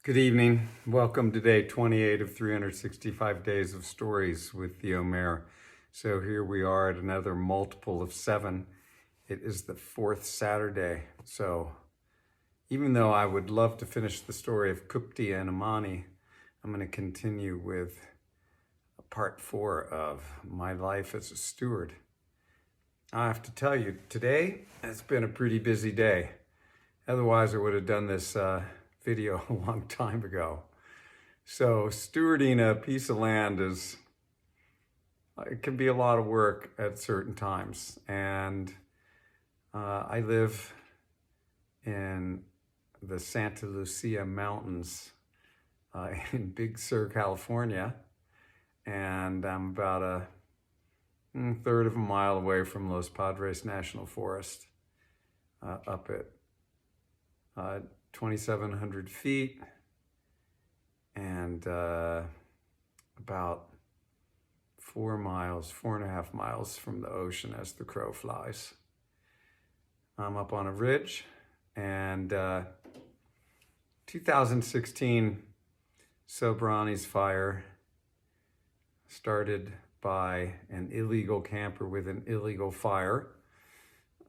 Good evening. Welcome to day 28 of 365 Days of Stories with Theo Mayer. So here we are at another multiple of 7. It is the 4th Saturday. So even though I would love to finish the story of Kupti and Amani, I'm going to continue with part 4 of my life as a steward. I have to tell you, today has been a pretty busy day. Otherwise, I would have done this video a long time ago. So stewarding a piece of land it can be a lot of work at certain times. And I live in the Santa Lucia Mountains in Big Sur, California. And I'm about a third of a mile away from Los Padres National Forest, up at 2,700 feet and about 4.5 miles from the ocean as the crow flies. I'm up on a ridge, and 2016 Sobrani's fire started by an illegal camper with an illegal fire,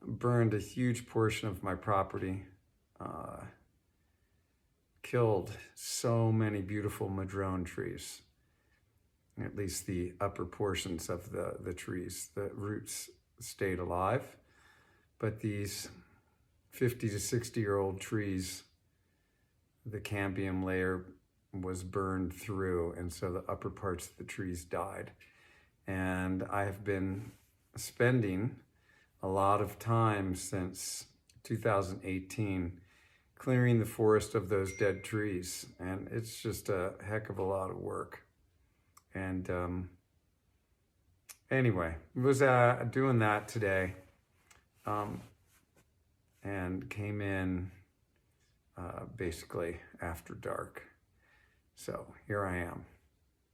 burned a huge portion of my property, killed so many beautiful madrone trees, at least the upper portions of the trees. The roots stayed alive, but these 50 to 60-year-old trees, the cambium layer was burned through, and so the upper parts of the trees died. And I have been spending a lot of time since 2018 clearing the forest of those dead trees, and it's just a heck of a lot of work. And anyway, was doing that today, and came in basically after dark. So here I am.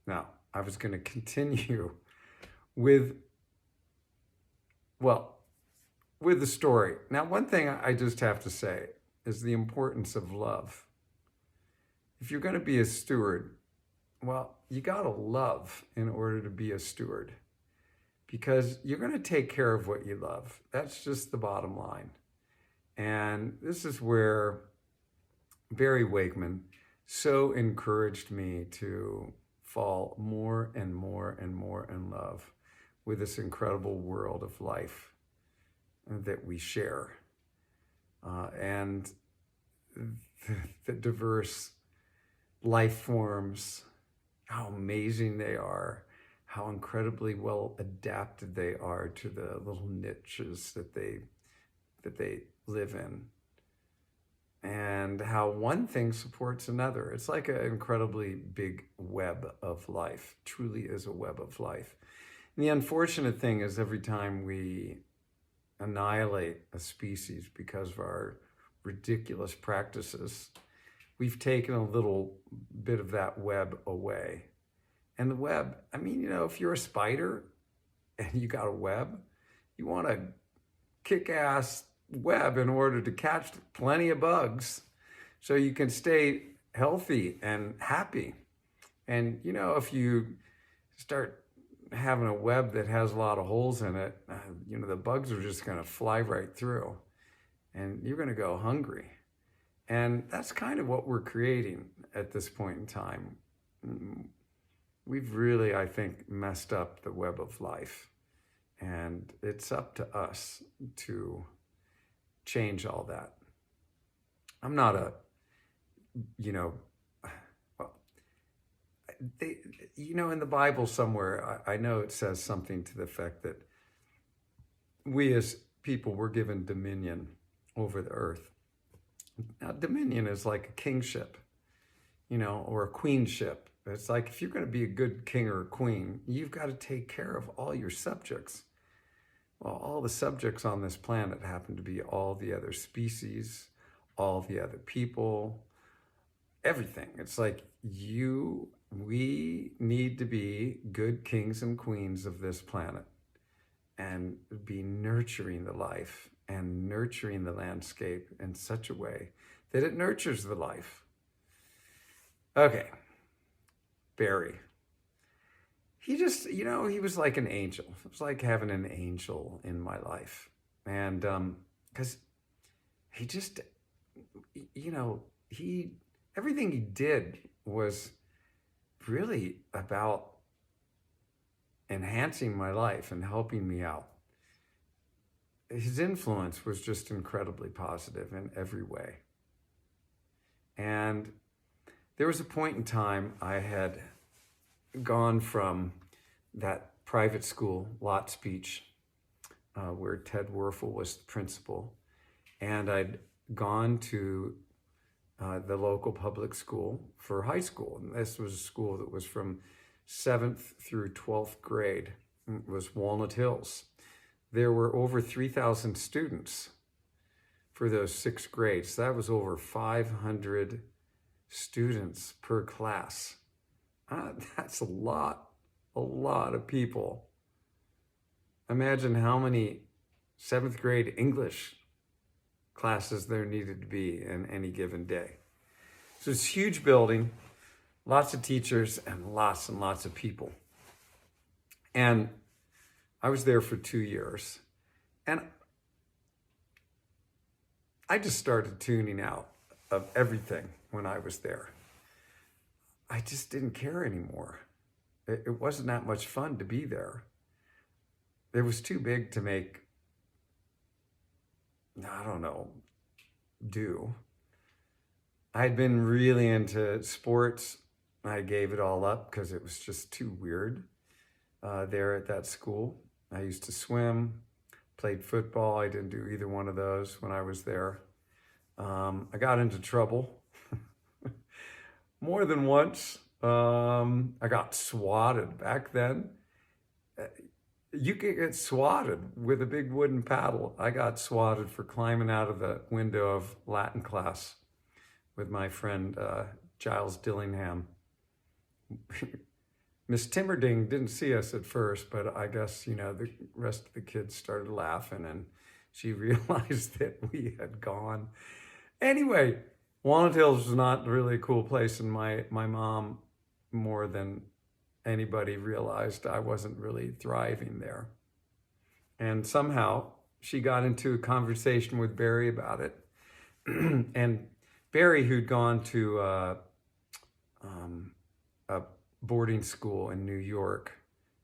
Now, I was going to continue with the story. Now, one thing I just have to say is the importance of love. If you're going to be a steward, well, you got to love in order to be a steward, because you're going to take care of what you love. That's just the bottom line. And this is where Barry Wakeman so encouraged me to fall more and more and more in love with this incredible world of life that we share. And the diverse life forms, how amazing they are, how incredibly well adapted they are to the little niches that they live in, and how one thing supports another. It's like an incredibly big web of life, truly is a web of life. And the unfortunate thing is, every time we annihilate a species because of our ridiculous practices, we've taken a little bit of that web away. And the web, I mean, if you're a spider and you got a web, you want a kick-ass web in order to catch plenty of bugs so you can stay healthy and happy. And if you start having a web that has a lot of holes in it, the bugs are just going to fly right through, and you're going to go hungry. And that's kind of what we're creating at this point in time. We've really, I think, messed up the web of life, and it's up to us to change all that. I'm not in the Bible somewhere, I know it says something to the effect that we as people were given dominion over the earth. Now, dominion is like a kingship, or a queenship. It's like, if you're going to be a good king or a queen, you've got to take care of all your subjects. Well, all the subjects on this planet happen to be all the other species, all the other people, everything. It's like we need to be good kings and queens of this planet and be nurturing the life and nurturing the landscape in such a way that it nurtures the life. Okay, Barry. He just, he was like an angel. It was like having an angel in my life. And because he just, he, everything he did was really about enhancing my life and helping me out. His influence was just incredibly positive in every way. And there was a point in time I had gone from that private school, Lots Beach, where Ted Werfel was the principal, and I'd gone to the local public school for high school. And this was a school that was from 7th through 12th grade. It was Walnut Hills. There were over 3,000 students for those 6 grades. That was over 500 students per class. That's a lot of people. Imagine how many 7th grade English classes there needed to be in any given day. So it's a huge building, lots of teachers, and lots of people. And I was there for 2 years. And I just started tuning out of everything when I was there. I just didn't care anymore. It wasn't that much fun to be there. It was too big to make, do. I had been really into sports. I gave it all up because it was just too weird there at that school. I used to swim, played football. I didn't do either one of those when I was there. I got into trouble more than once. I got swatted back then. You could get swatted with a big wooden paddle. I got swatted for climbing out of the window of Latin class with my friend Giles Dillingham. Miss Timmerding didn't see us at first, but I guess, the rest of the kids started laughing and she realized that we had gone. Anyway, Walnut Hills was not really a cool place, and my mom, more than anybody, realized I wasn't really thriving there. And somehow she got into a conversation with Barry about it. And Barry, who'd gone to a boarding school in New York,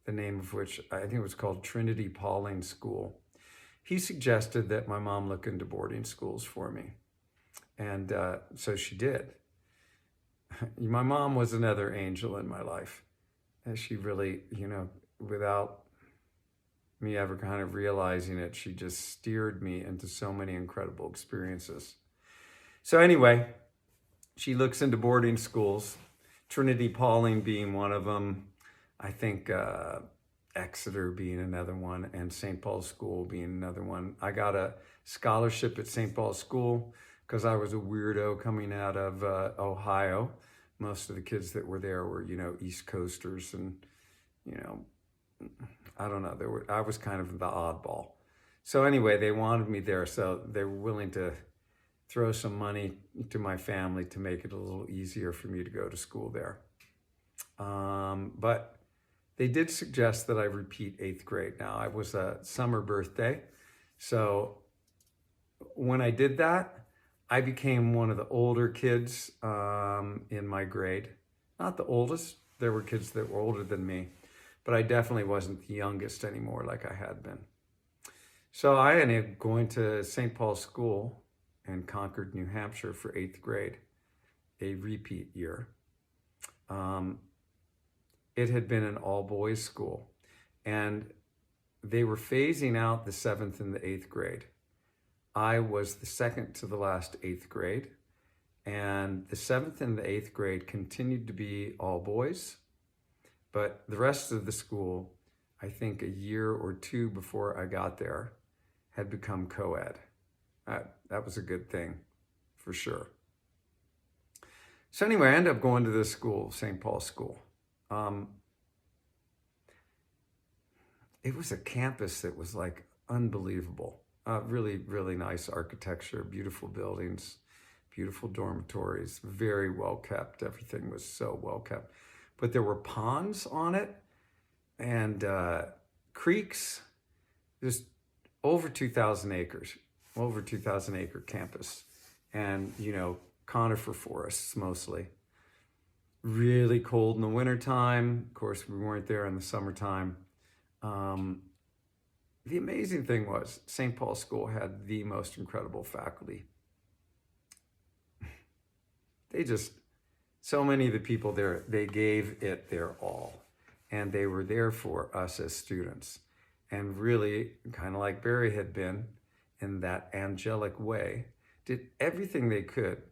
the name of which I think it was called Trinity Pauling School, he suggested that my mom look into boarding schools for me. And so she did. My mom was another angel in my life. And she really, without me ever kind of realizing it, she just steered me into so many incredible experiences. So anyway, she looks into boarding schools, Trinity Pauling being one of them, I think Exeter being another one, and St. Paul's School being another one. I got a scholarship at St. Paul's School because I was a weirdo coming out of Ohio. Most of the kids that were there were, East Coasters, and, I don't know. I was kind of the oddball. So anyway, they wanted me there, so they were willing to throw some money to my family to make it a little easier for me to go to school there. But they did suggest that I repeat 8th grade. Now, I was a summer birthday, so when I did that, I became one of the older kids in my grade. Not the oldest. There were kids that were older than me, but I definitely wasn't the youngest anymore like I had been. So I ended up going to St. Paul's School in Concord, New Hampshire for 8th grade, a repeat year. It had been an all-boys school, and they were phasing out the 7th and the 8th grade. I was the second to the last 8th grade, and the 7th and the 8th grade continued to be all boys, but the rest of the school, I think a year or 2 before I got there, had become co-ed. That was a good thing, for sure. So anyway, I ended up going to this school, St. Paul's School. It was a campus that was unbelievable. Really, really nice architecture, beautiful buildings, beautiful dormitories, very well kept. Everything was so well kept. But there were ponds on it and creeks, just over 2,000 acres, over 2,000 acre campus. And, conifer forests mostly. Really cold in the wintertime. Of course, we weren't there in the summertime. The amazing thing was St. Paul's School had the most incredible faculty. So many of the people there, they gave it their all. And they were there for us as students. And really, kind of like Barry had been, in that angelic way, did everything they could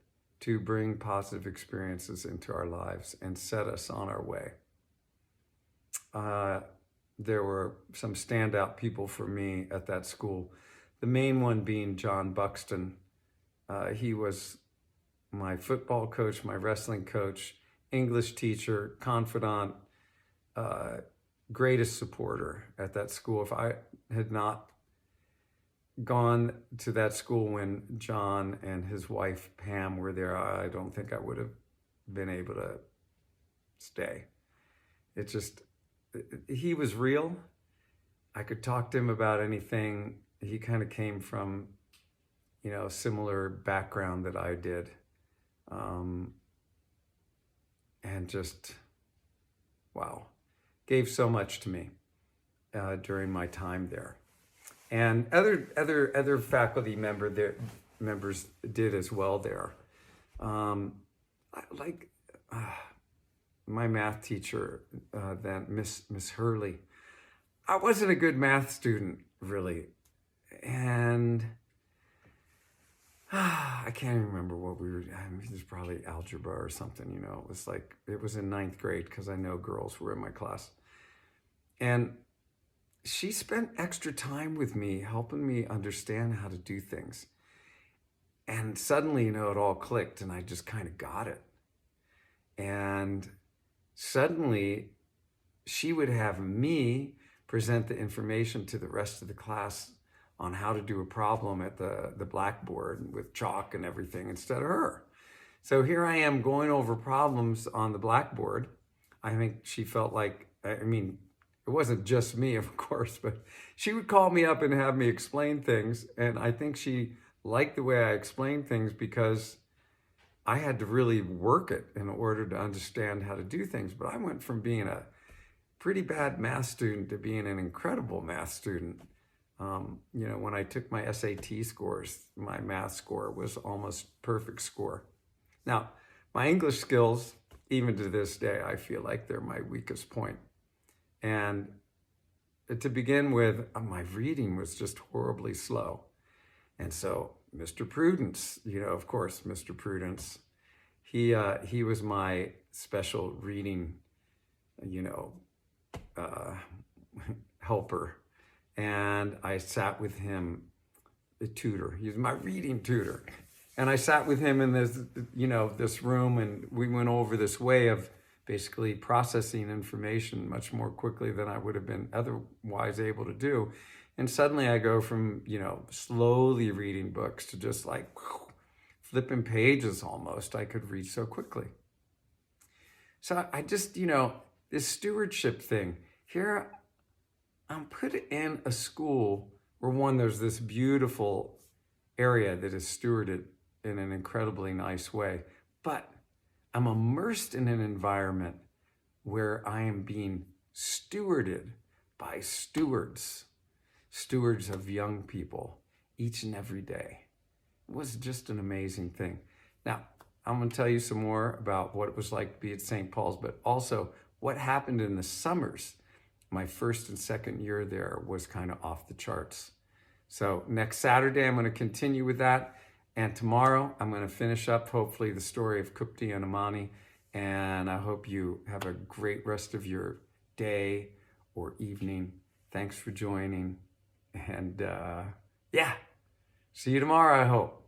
to bring positive experiences into our lives and set us on our way. There were some standout people for me at that school. The main one being John Buxton. He was my football coach, my wrestling coach, English teacher, confidant, greatest supporter at that school. If I had not gone to that school when John and his wife Pam were there, I don't think I would have been able to stay. He was real. I could talk to him about anything. He kind of came from, a similar background that I did. And just, wow, gave so much to me during my time there. And other faculty members did as well there. My math teacher then, Miss Hurley. I wasn't a good math student, really. And I can't even remember what we were, it was probably algebra or something, it was in 9th grade because I know girls were in my class. And she spent extra time with me, helping me understand how to do things. And suddenly, it all clicked and I just kind of got it. And suddenly, she would have me present the information to the rest of the class on how to do a problem at the blackboard with chalk and everything instead of her. So here I am going over problems on the blackboard. I think she felt like, it wasn't just me, of course, but she would call me up and have me explain things. And I think she liked the way I explained things because I had to really work it in order to understand how to do things. But I went from being a pretty bad math student to being an incredible math student. When I took my SAT scores, my math score was almost perfect score. Now, my English skills, even to this day, I feel like they're my weakest point. And to begin with, my reading was just horribly slow. And so Mr. Prudence, of course, Mr. Prudence, he was my special reading, helper. And I sat with him, a tutor. He was my reading tutor. And I sat with him in this, this room, and we went over this way of basically processing information much more quickly than I would have been otherwise able to do. And suddenly I go from, slowly reading books to just flipping pages almost. I could read so quickly. So I just, this stewardship thing, here I'm put in a school where there's this beautiful area that is stewarded in an incredibly nice way, but I'm immersed in an environment where I am being stewarded by stewards of young people each and every day. It was just an amazing thing. Now, I'm going to tell you some more about what it was like to be at St. Paul's, but also what happened in the summers. My first and second year there was kind of off the charts. So next Saturday, I'm going to continue with that. And tomorrow, I'm going to finish up, hopefully, the story of Kupti and Amani. And I hope you have a great rest of your day or evening. Thanks for joining. And see you tomorrow, I hope.